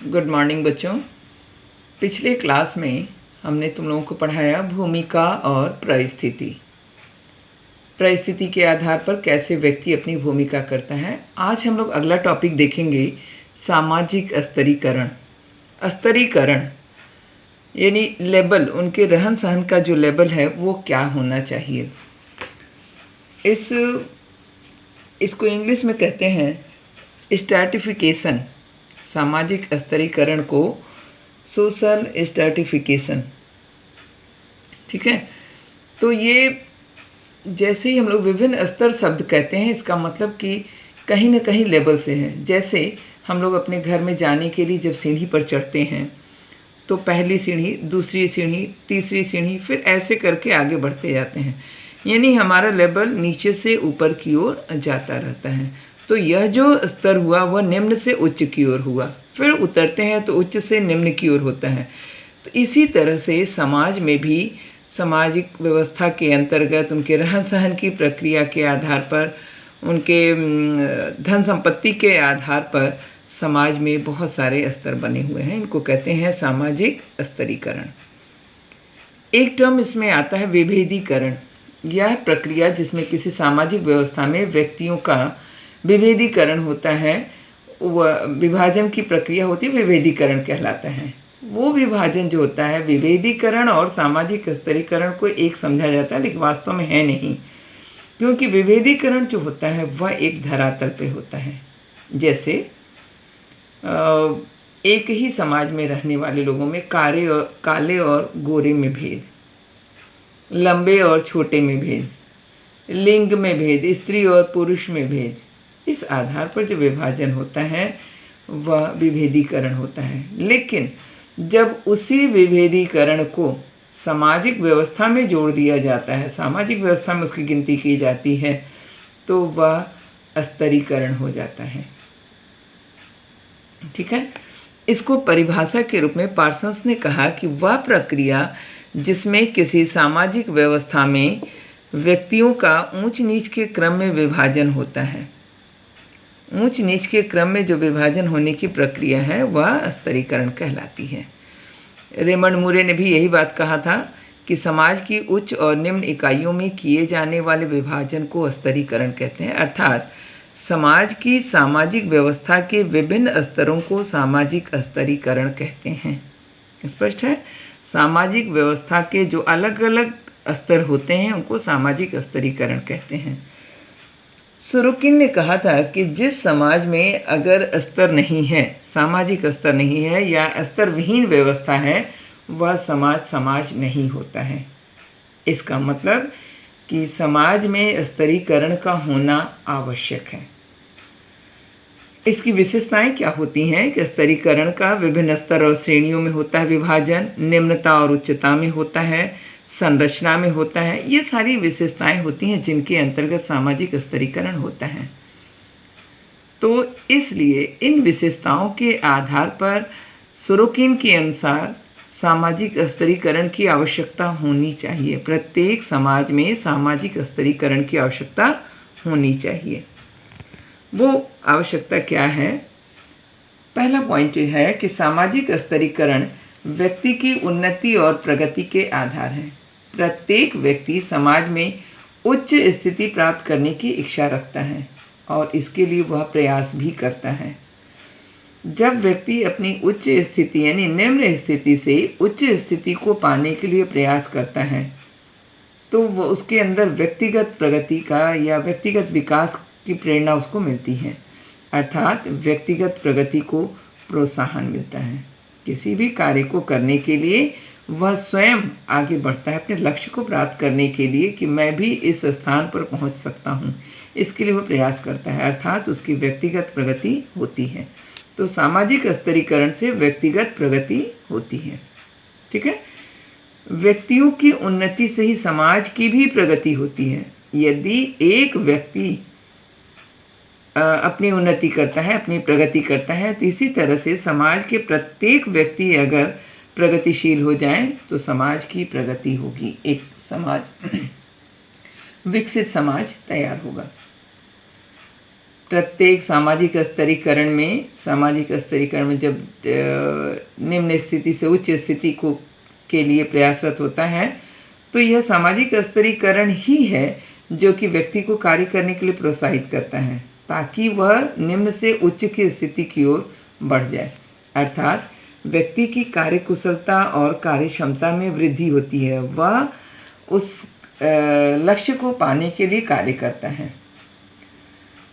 Good morning बच्चों। पिछले class में हमने तुम लोगों को पढ़ाया भूमिका और परिस्थिति। परिस्थिति के आधार पर कैसे व्यक्ति अपनी भूमिका करता है। आज हम लोग अगला टॉपिक देखेंगे, सामाजिक स्तरीकरण। स्तरीकरण यानी लेबल, उनके रहन सहन का जो लेबल है वो क्या होना चाहिए। इसको इंग्लिश में कहते हैं स्ट्रैटिफिकेशन। सामाजिक स्तरीकरण को सोशल स्ट्रैटिफिकेशन, ठीक है। तो ये जैसे ही हम लोग विभिन्न स्तर शब्द कहते हैं, इसका मतलब कि कहीं ना कहीं लेवल से है। जैसे हम लोग अपने घर में जाने के लिए जब सीढ़ी पर चढ़ते हैं तो पहली सीढ़ी, दूसरी सीढ़ी, तीसरी सीढ़ी, फिर ऐसे करके आगे बढ़ते जाते हैं। यानी हमारा लेवल नीचे से ऊपर की ओर जाता रहता है। तो यह जो स्तर हुआ वह निम्न से उच्च की ओर हुआ, फिर उतरते हैं तो उच्च से निम्न की ओर होता है। तो इसी तरह से समाज में भी सामाजिक व्यवस्था के अंतर्गत उनके रहन सहन की प्रक्रिया के आधार पर, उनके धन संपत्ति के आधार पर समाज में बहुत सारे स्तर बने हुए हैं। इनको कहते हैं सामाजिक स्तरीकरण। एक टर्म इसमें आता है विभेदीकरण। यह प्रक्रिया जिसमें किसी सामाजिक व्यवस्था में व्यक्तियों का विभेदीकरण होता है, वह विभाजन की प्रक्रिया होती है, विभेदीकरण कहलाता है। वो विभाजन जो होता है, विभेदीकरण और सामाजिक स्तरीकरण को एक समझा जाता है, लेकिन वास्तव में है नहीं। क्योंकि विभेदीकरण जो होता है वह एक धरातल पे होता है। जैसे एक ही समाज में रहने वाले लोगों में काले और गोरे में भेद, लंबे और छोटे में भेद, लिंग में भेद, स्त्री और पुरुष में भेद, इस आधार पर जो विभाजन होता है वह विभेदीकरण होता है। लेकिन जब उसी विभेदीकरण को सामाजिक व्यवस्था में जोड़ दिया जाता है, सामाजिक व्यवस्था में उसकी गिनती की जाती है, तो वह स्तरीकरण हो जाता है, ठीक है। इसको परिभाषा के रूप में पार्सन्स ने कहा कि वह प्रक्रिया जिसमें किसी सामाजिक व्यवस्था में व्यक्तियों का ऊंच नीच के क्रम में विभाजन होता है। ऊंच नीच के क्रम में जो विभाजन होने की प्रक्रिया है वह स्तरीकरण कहलाती है। रेमंड मूरे ने भी यही बात कहा था कि समाज की उच्च और निम्न इकाइयों में किए जाने वाले विभाजन को स्तरीकरण कहते हैं। अर्थात समाज की सामाजिक व्यवस्था के विभिन्न स्तरों को सामाजिक स्तरीकरण कहते हैं। स्पष्ट है। सामाजिक व्यवस्था के जो अलग अलग स्तर होते हैं उनको सामाजिक स्तरीकरण कहते हैं। सोरोकिन ने कहा था कि जिस समाज में अगर स्तर नहीं है, सामाजिक स्तर नहीं है या स्तर विहीन व्यवस्था है, वह समाज नहीं होता है। इसका मतलब कि समाज में स्तरीकरण का होना आवश्यक है। इसकी विशेषताएं क्या होती हैं कि स्तरीकरण का विभिन्न स्तर और श्रेणियों में होता है विभाजन, निम्नता और उच्चता में होता है, संरचना में होता है। ये सारी विशेषताएं होती हैं जिनके अंतर्गत सामाजिक स्तरीकरण होता है। तो इसलिए इन विशेषताओं के आधार पर सोरोकिन के अनुसार सामाजिक स्तरीकरण की आवश्यकता होनी चाहिए। प्रत्येक समाज में सामाजिक स्तरीकरण की आवश्यकता होनी चाहिए। वो आवश्यकता क्या है? पहला पॉइंट है कि सामाजिक स्तरीकरण व्यक्ति की उन्नति और प्रगति के आधार है। प्रत्येक व्यक्ति समाज में उच्च स्थिति प्राप्त करने की इच्छा रखता है और इसके लिए वह प्रयास भी करता है। जब व्यक्ति अपनी उच्च स्थिति यानी निम्न स्थिति से उच्च स्थिति को पाने के लिए प्रयास करता है, तो वह उसके अंदर व्यक्तिगत प्रगति का या व्यक्तिगत विकास की प्रेरणा उसको मिलती है। अर्थात व्यक्तिगत प्रगति को प्रोत्साहन मिलता है। किसी भी कार्य को करने के लिए वह स्वयं आगे बढ़ता है अपने लक्ष्य को प्राप्त करने के लिए कि मैं भी इस स्थान पर पहुंच सकता हूं। इसके लिए वह प्रयास करता है, अर्थात उसकी व्यक्तिगत प्रगति होती है। तो सामाजिक स्तरीकरण से व्यक्तिगत प्रगति होती है, ठीक है। व्यक्तियों की उन्नति से ही समाज की भी प्रगति होती है। यदि एक व्यक्ति अपनी उन्नति करता है, अपनी प्रगति करता है, तो इसी तरह से समाज के प्रत्येक व्यक्ति अगर प्रगतिशील हो जाए तो समाज की प्रगति होगी। एक समाज विकसित समाज तैयार होगा। प्रत्येक सामाजिक स्तरीकरण में जब निम्न स्थिति से उच्च स्थिति को के लिए प्रयासरत होता है, तो यह सामाजिक स्तरीकरण ही है जो कि व्यक्ति को कार्य करने के लिए प्रोत्साहित करता है ताकि वह निम्न से उच्च की स्थिति की ओर बढ़ जाए। अर्थात व्यक्ति की कार्यकुशलता और कार्य क्षमता में वृद्धि होती है। वह उस लक्ष्य को पाने के लिए कार्य करता है।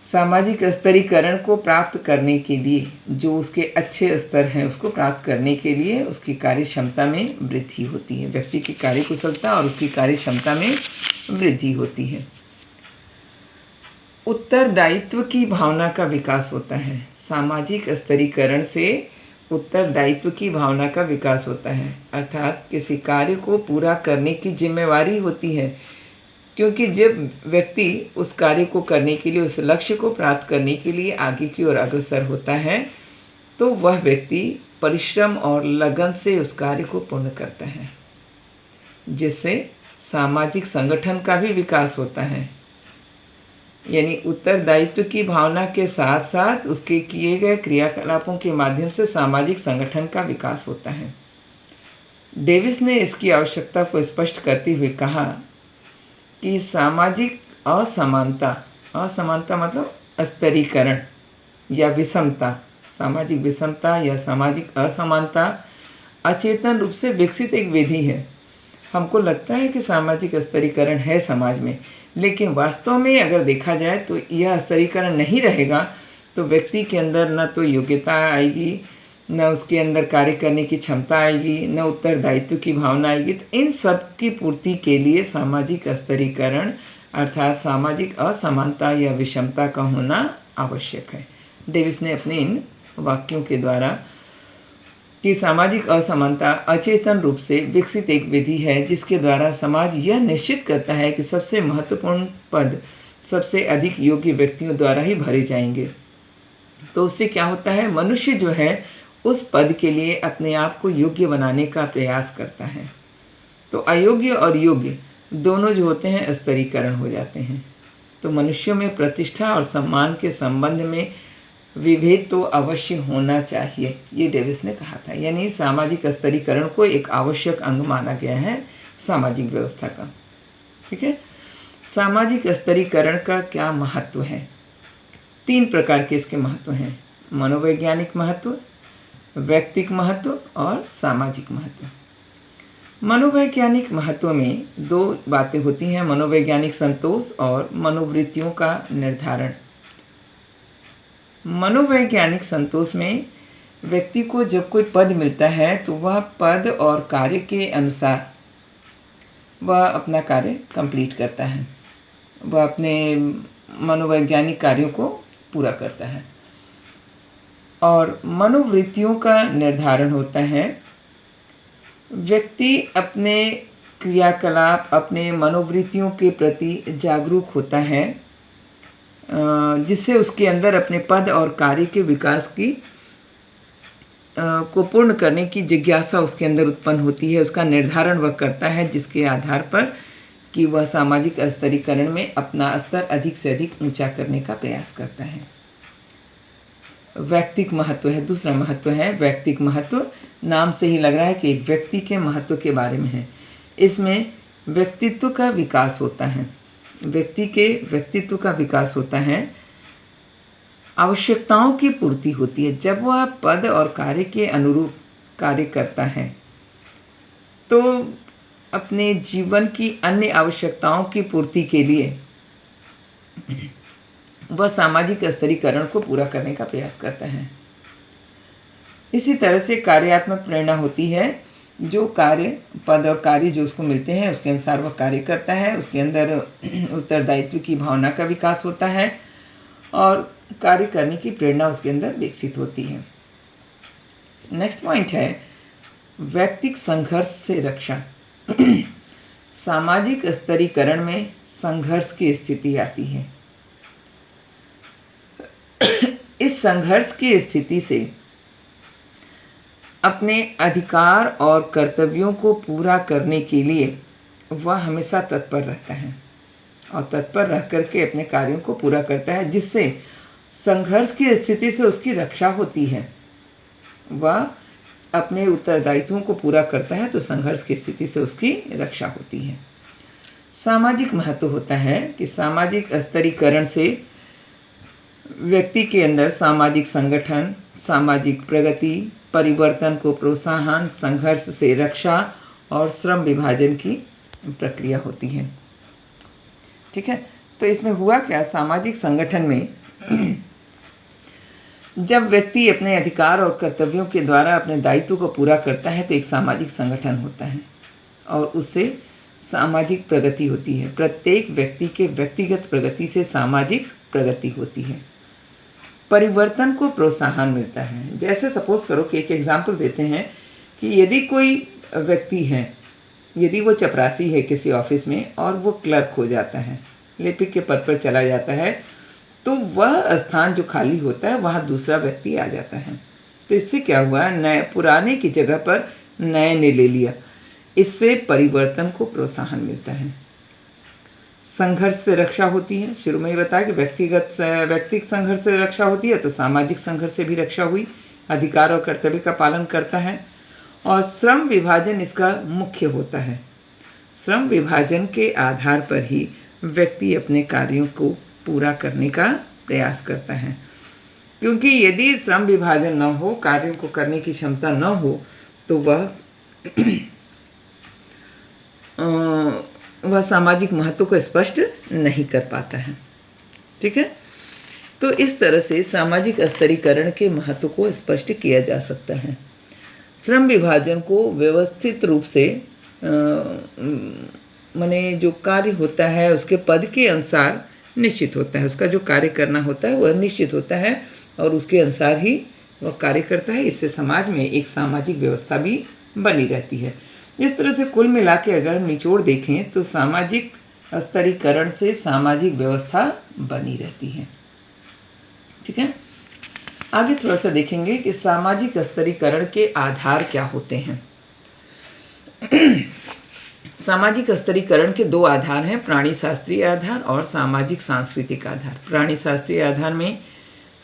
सामाजिक स्तरीकरण को प्राप्त करने के लिए, जो उसके अच्छे स्तर हैं उसको प्राप्त करने के लिए उसकी कार्य क्षमता में वृद्धि होती है। व्यक्ति की कार्यकुशलता और उसकी कार्य क्षमता में वृद्धि होती है। उत्तरदायित्व की भावना का विकास होता है। सामाजिक स्तरीकरण से उत्तरदायित्व की भावना का विकास होता है, अर्थात किसी कार्य को पूरा करने की जिम्मेवारी होती है, क्योंकि जब व्यक्ति उस कार्य को करने के लिए, उस लक्ष्य को प्राप्त करने के लिए आगे की ओर अग्रसर होता है, तो वह व्यक्ति परिश्रम और लगन से उस कार्य को पूर्ण करता है, जिससे सामाजिक संगठन का भी विकास होता है। यानी उत्तरदायित्व की भावना के साथ साथ उसके किए गए क्रियाकलापों के माध्यम से सामाजिक संगठन का विकास होता है। डेविस ने इसकी आवश्यकता को स्पष्ट करते हुए कहा कि सामाजिक असमानता मतलब स्तरीकरण या विषमता, सामाजिक विषमता या सामाजिक असमानता अचेतन रूप से विकसित एक विधि है। हमको लगता है कि सामाजिक स्तरीकरण है समाज में, लेकिन वास्तव में अगर देखा जाए तो यह स्तरीकरण नहीं रहेगा तो व्यक्ति के अंदर न तो योग्यता आएगी, न उसके अंदर कार्य करने की क्षमता आएगी, न उत्तरदायित्व की भावना आएगी। तो इन सब की पूर्ति के लिए सामाजिक स्तरीकरण अर्थात सामाजिक असमानता या विषमता का होना आवश्यक है। डेविस ने अपने इन वाक्यों के द्वारा कि सामाजिक असमानता अचेतन रूप से विकसित एक विधि है जिसके द्वारा समाज यह निश्चित करता है कि सबसे महत्वपूर्ण पद सबसे अधिक योग्य व्यक्तियों द्वारा ही भरे जाएंगे। तो उससे क्या होता है, मनुष्य जो है उस पद के लिए अपने आप को योग्य बनाने का प्रयास करता है। तो अयोग्य और योग्य दोनों जो होते हैं स्तरीकरण हो जाते हैं। तो मनुष्यों में प्रतिष्ठा और सम्मान के संबंध में विभेद तो अवश्य होना चाहिए, ये डेविस ने कहा था। यानी सामाजिक स्तरीकरण को एक आवश्यक अंग माना गया है सामाजिक व्यवस्था का। ठीक है, सामाजिक स्तरीकरण का क्या महत्व है? 3 प्रकार के इसके महत्व हैं: मनोवैज्ञानिक महत्व, व्यक्तिक महत्व और सामाजिक महत्व। मनोवैज्ञानिक महत्व में 2 बातें होती हैं: मनोवैज्ञानिक संतोष और मनोवृत्तियों का निर्धारण। मनोवैज्ञानिक संतोष में व्यक्ति को जब कोई पद मिलता है तो वह पद और कार्य के अनुसार वह अपना कार्य कंप्लीट करता है, वह अपने मनोवैज्ञानिक कार्यों को पूरा करता है। और मनोवृत्तियों का निर्धारण होता है, व्यक्ति अपने क्रियाकलाप, अपने मनोवृत्तियों के प्रति जागरूक होता है, जिससे उसके अंदर अपने पद और कार्य के विकास की को पूर्ण करने की जिज्ञासा उसके अंदर उत्पन्न होती है। उसका निर्धारण वह करता है जिसके आधार पर कि वह सामाजिक स्तरीकरण में अपना स्तर अधिक से अधिक ऊंचा करने का प्रयास करता है। व्यक्तिक महत्व है, दूसरा महत्व है व्यक्तिक महत्व। नाम से ही लग रहा है कि एक व्यक्ति के महत्व के बारे में है। इसमें व्यक्तित्व का विकास होता है, व्यक्ति के व्यक्तित्व का विकास होता है, आवश्यकताओं की पूर्ति होती है। जब वह पद और कार्य के अनुरूप कार्य करता है तो अपने जीवन की अन्य आवश्यकताओं की पूर्ति के लिए वह सामाजिक स्तरीकरण को पूरा करने का प्रयास करता है। इसी तरह से कार्यात्मक प्रेरणा होती है, जो कार्य पद और कार्य जो उसको मिलते हैं उसके अनुसार वह कार्य करता है। उसके अंदर उत्तरदायित्व की भावना का विकास होता है और कार्य करने की प्रेरणा उसके अंदर विकसित होती है। नेक्स्ट पॉइंट है व्यक्तिक संघर्ष से रक्षा। सामाजिक स्तरीकरण में संघर्ष की स्थिति आती है। इस संघर्ष की स्थिति से अपने अधिकार और कर्तव्यों को पूरा करने के लिए वह हमेशा तत्पर रहता है और तत्पर रह करके अपने कार्यों को पूरा करता है, जिससे संघर्ष की स्थिति से उसकी रक्षा होती है, वह अपने उत्तरदायित्वों को पूरा करता है तो संघर्ष की स्थिति से उसकी रक्षा होती है। सामाजिक महत्व होता है कि सामाजिक स्तरीकरण से व्यक्ति के अंदर सामाजिक संगठन, सामाजिक प्रगति, परिवर्तन को प्रोत्साहन, संघर्ष से रक्षा और श्रम विभाजन की प्रक्रिया होती है। ठीक है, तो इसमें हुआ क्या, सामाजिक संगठन में जब व्यक्ति अपने अधिकार और कर्तव्यों के द्वारा अपने दायित्व को पूरा करता है तो एक सामाजिक संगठन होता है और उससे सामाजिक प्रगति होती है। प्रत्येक व्यक्ति के व्यक्तिगत प्रगति से सामाजिक प्रगति होती है। परिवर्तन को प्रोत्साहन मिलता है। जैसे सपोज करो कि एक एग्जाम्पल देते हैं कि यदि कोई व्यक्ति है, यदि वो चपरासी है किसी ऑफिस में और वो क्लर्क हो जाता है, लिपिक के पद पर चला जाता है, तो वह स्थान जो खाली होता है वहाँ दूसरा व्यक्ति आ जाता है। तो इससे क्या हुआ, नए पुराने की जगह पर नए ने ले लिया। इससे परिवर्तन को प्रोत्साहन मिलता है। संघर्ष से रक्षा होती है। शुरू में ही बताया कि व्यक्तिगत संघर्ष से रक्षा होती है तो सामाजिक संघर्ष से भी रक्षा हुई। अधिकार और कर्तव्य का पालन करता है और श्रम विभाजन इसका मुख्य होता है। श्रम विभाजन के आधार पर ही व्यक्ति अपने कार्यों को पूरा करने का प्रयास करता है, क्योंकि यदि श्रम विभाजन न हो, कार्यों को करने की क्षमता न हो, तो वह सामाजिक महत्व को स्पष्ट नहीं कर पाता है। ठीक है, तो इस तरह से सामाजिक स्तरीकरण के महत्व को स्पष्ट किया जा सकता है। श्रम विभाजन को व्यवस्थित रूप से माने जो कार्य होता है उसके पद के अनुसार निश्चित होता है। उसका जो कार्य करना होता है वह निश्चित होता है और उसके अनुसार ही वह कार्य करता है। इससे समाज में एक सामाजिक व्यवस्था भी बनी रहती है। इस तरह से कुल मिला के अगर निचोड़ देखें तो सामाजिक स्तरीकरण से सामाजिक व्यवस्था बनी रहती है। ठीक है, आगे थोड़ा सा देखेंगे कि सामाजिक स्तरीकरण के आधार क्या होते हैं। सामाजिक स्तरीकरण के दो आधार हैं, प्राणी शास्त्रीय आधार और सामाजिक सांस्कृतिक आधार। प्राणी शास्त्रीय आधार में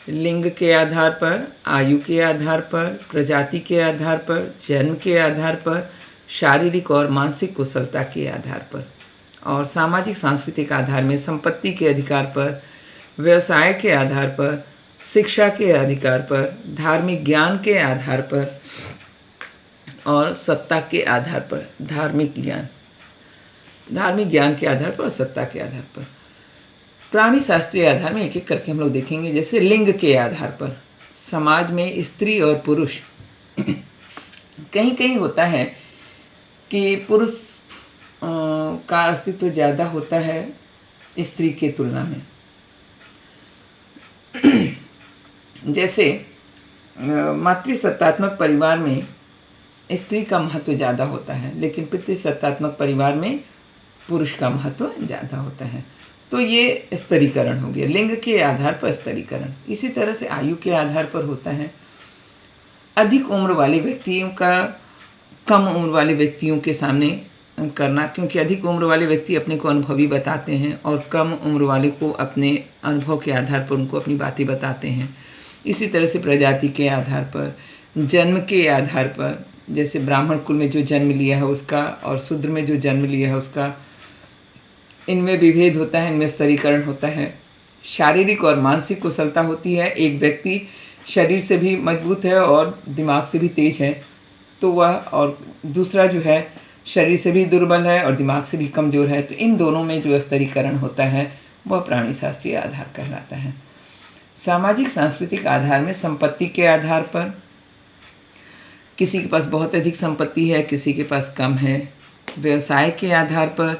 लिंग के आधार पर, आयु के आधार पर, प्रजाति के आधार पर, जन्म के आधार पर, शारीरिक और मानसिक कुशलता के आधार पर, और सामाजिक सांस्कृतिक आधार में संपत्ति के अधिकार पर, व्यवसाय के आधार पर, शिक्षा के अधिकार पर, धार्मिक ज्ञान के आधार पर और सत्ता के आधार पर। धार्मिक ज्ञान के आधार पर और सत्ता के आधार पर। प्राणी शास्त्रीय आधार में एक एक करके हम लोग देखेंगे। जैसे लिंग के आधार पर समाज में स्त्री और पुरुष कहीं कहीं होता है कि पुरुष का अस्तित्व ज़्यादा होता है स्त्री के तुलना में। जैसे मातृसत्तात्मक परिवार में स्त्री का महत्व ज़्यादा होता है, लेकिन पितृसत्तात्मक परिवार में पुरुष का महत्व ज़्यादा होता है। तो ये स्तरीकरण हो गया, लिंग के आधार पर स्तरीकरण। इसी तरह से आयु के आधार पर होता है। अधिक उम्र वाले व्यक्तियों का कम उम्र वाले व्यक्तियों के सामने करना, क्योंकि अधिक उम्र वाले व्यक्ति अपने को अनुभवी बताते हैं और कम उम्र वाले को अपने अनुभव के आधार पर उनको अपनी बातें बताते हैं। इसी तरह से प्रजाति के आधार पर, जन्म के आधार पर, जैसे ब्राह्मण कुल में जो जन्म लिया है उसका और शूद्र में जो जन्म लिया है उसका, इनमें विभेद होता है, इनमें स्तरीकरण होता है। शारीरिक और मानसिक कुशलता होती है। एक व्यक्ति शरीर से भी मजबूत है और दिमाग से भी तेज है तो वह, और दूसरा जो है शरीर से भी दुर्बल है और दिमाग से भी कमज़ोर है, तो इन दोनों में जो स्तरीकरण होता है वह प्राणी शास्त्रीय आधार कहलाता है। सामाजिक सांस्कृतिक आधार में संपत्ति के आधार पर, किसी के पास बहुत अधिक संपत्ति है, किसी के पास कम है। व्यवसाय के आधार पर,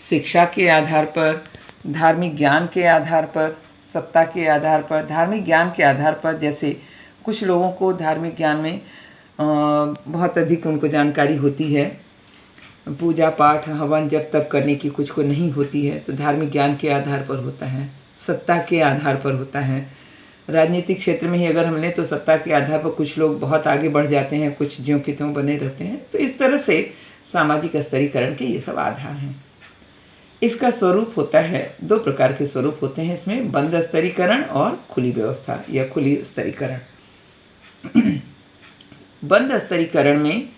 शिक्षा के आधार पर, धार्मिक ज्ञान के आधार पर, सत्ता के आधार पर। धार्मिक ज्ञान के आधार पर जैसे कुछ लोगों को धार्मिक ज्ञान में बहुत अधिक उनको जानकारी होती है, पूजा पाठ हवन जप तप करने की कुछ को नहीं होती है, तो धार्मिक ज्ञान के आधार पर होता है। सत्ता के आधार पर होता है। राजनीतिक क्षेत्र में ही अगर हम लें तो सत्ता के आधार पर कुछ लोग बहुत आगे बढ़ जाते हैं, कुछ ज्यों की त्यों बने रहते हैं। तो इस तरह से सामाजिक स्तरीकरण के ये सब आधार हैं। इसका स्वरूप होता है, दो प्रकार के स्वरूप होते हैं इसमें, बंद स्तरीकरण और खुली व्यवस्था या खुली स्तरीकरण। बंद स्तरीकरण में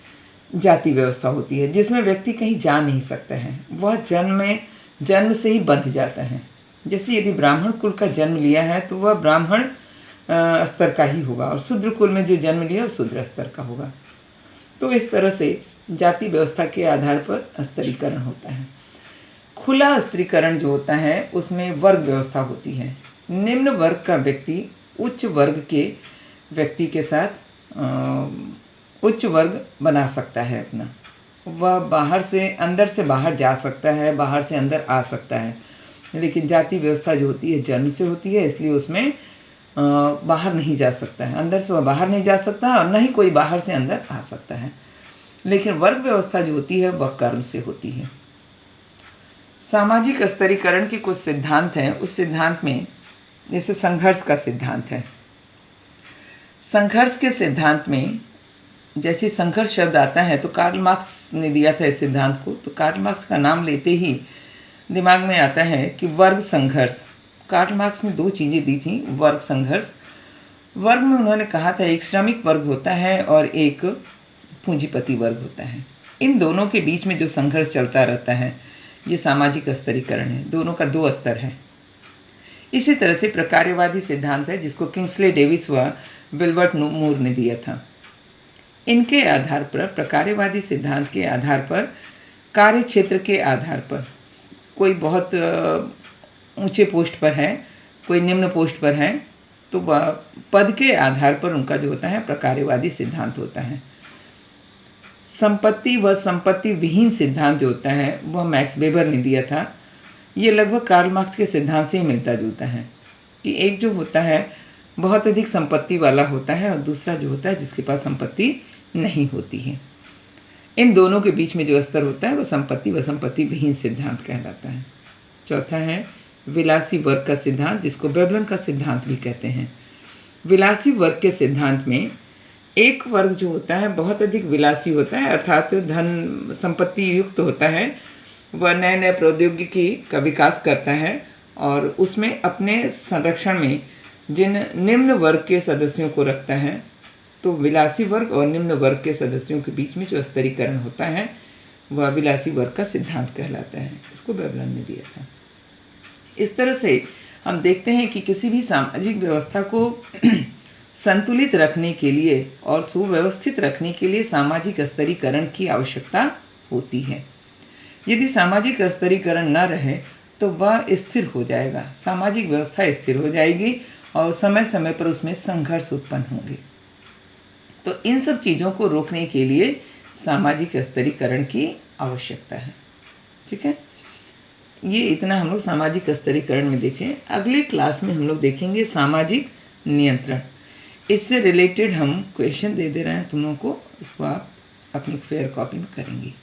जाति व्यवस्था होती है जिसमें व्यक्ति कहीं जा नहीं सकता है, वह जन्म से ही बंध जाता है। जैसे यदि ब्राह्मण कुल का जन्म लिया है तो वह ब्राह्मण स्तर का ही होगा, और शूद्र कुल में जो जन्म लिया वो शूद्र स्तर का होगा। तो इस तरह से जाति व्यवस्था के आधार पर स्तरीकरण होता है। खुला स्तरीकरण जो होता है उसमें वर्ग व्यवस्था होती है। निम्न वर्ग का व्यक्ति उच्च वर्ग के व्यक्ति के साथ उच्च वर्ग बना सकता है अपना, वह अंदर से बाहर जा सकता है, बाहर से अंदर आ सकता है। लेकिन जाति व्यवस्था जो होती है जन्म से होती है, इसलिए उसमें बाहर नहीं जा सकता है, अंदर से वह बाहर नहीं जा सकता और न ही कोई बाहर से अंदर आ सकता है। लेकिन वर्ग व्यवस्था जो होती है वह कर्म से होती है। सामाजिक स्तरीकरण के कुछ सिद्धांत हैं। उस सिद्धांत में जैसे संघर्ष का सिद्धांत है। संघर्ष के सिद्धांत में जैसे संघर्ष शब्द आता है तो कार्ल मार्क्स ने दिया था इस सिद्धांत को, तो कार्ल मार्क्स का नाम लेते ही दिमाग में आता है कि वर्ग संघर्ष। कार्ल मार्क्स ने दो चीज़ें दी थी, वर्ग संघर्ष। वर्ग में उन्होंने कहा था एक श्रमिक वर्ग होता है और एक पूंजीपति वर्ग होता है। इन दोनों के बीच में जो संघर्ष चलता रहता है ये सामाजिक स्तरीकरण है, दोनों का दो स्तर है। इसी तरह से प्रकार्यवादी सिद्धांत है जिसको किंग्सले डेविस व विल्बर्ट मूर ने दिया था। इनके आधार पर, प्रकार्यवादी सिद्धांत के आधार पर, कार्य क्षेत्र के आधार पर, कोई बहुत ऊंचे पोस्ट पर है, कोई निम्न पोस्ट पर है, तो वह पद के आधार पर उनका जो होता है प्रकार्यवादी सिद्धांत होता है। संपत्ति व संपत्ति विहीन सिद्धांत जो होता है वह मैक्स वेबर ने दिया था। ये लगभग कार्ल मार्क्स के सिद्धांत से ही मिलता जुलता है कि एक जो होता है बहुत अधिक संपत्ति वाला होता है और दूसरा जो होता है जिसके पास संपत्ति नहीं होती है। इन दोनों के बीच में जो स्तर होता है वह संपत्ति व संपत्ति विहीन सिद्धांत कहलाता है। चौथा है विलासी वर्ग का सिद्धांत, जिसको वेबलन का सिद्धांत भी कहते हैं। विलासी वर्ग के सिद्धांत में एक वर्ग जो होता है बहुत अधिक विलासी होता है, अर्थात धन संपत्ति युक्त होता है, वह नए नए प्रौद्योगिकी का विकास करता है और उसमें अपने संरक्षण में जिन निम्न वर्ग के सदस्यों को रखता है। तो विलासी वर्ग और निम्न वर्ग के सदस्यों के बीच में जो स्तरीकरण होता है वह विलासी वर्ग का सिद्धांत कहलाता है। इसको वेबलन ने दिया था। इस तरह से हम देखते हैं कि किसी भी सामाजिक व्यवस्था को संतुलित रखने के लिए और सुव्यवस्थित रखने के लिए सामाजिक स्तरीकरण की आवश्यकता होती है। यदि सामाजिक स्तरीकरण न रहे तो वह स्थिर हो जाएगा, सामाजिक व्यवस्था स्थिर हो जाएगी और समय समय पर उसमें संघर्ष उत्पन्न होंगे। तो इन सब चीज़ों को रोकने के लिए सामाजिक स्तरीकरण की आवश्यकता है। ठीक है, ये इतना हम लोग सामाजिक स्तरीकरण में देखें। अगले क्लास में हम लोग देखेंगे सामाजिक नियंत्रण। इससे रिलेटेड हम क्वेश्चन दे रहे हैं तुम लोगों को, इसको आप अपनी फेयर कॉपी में करेंगी।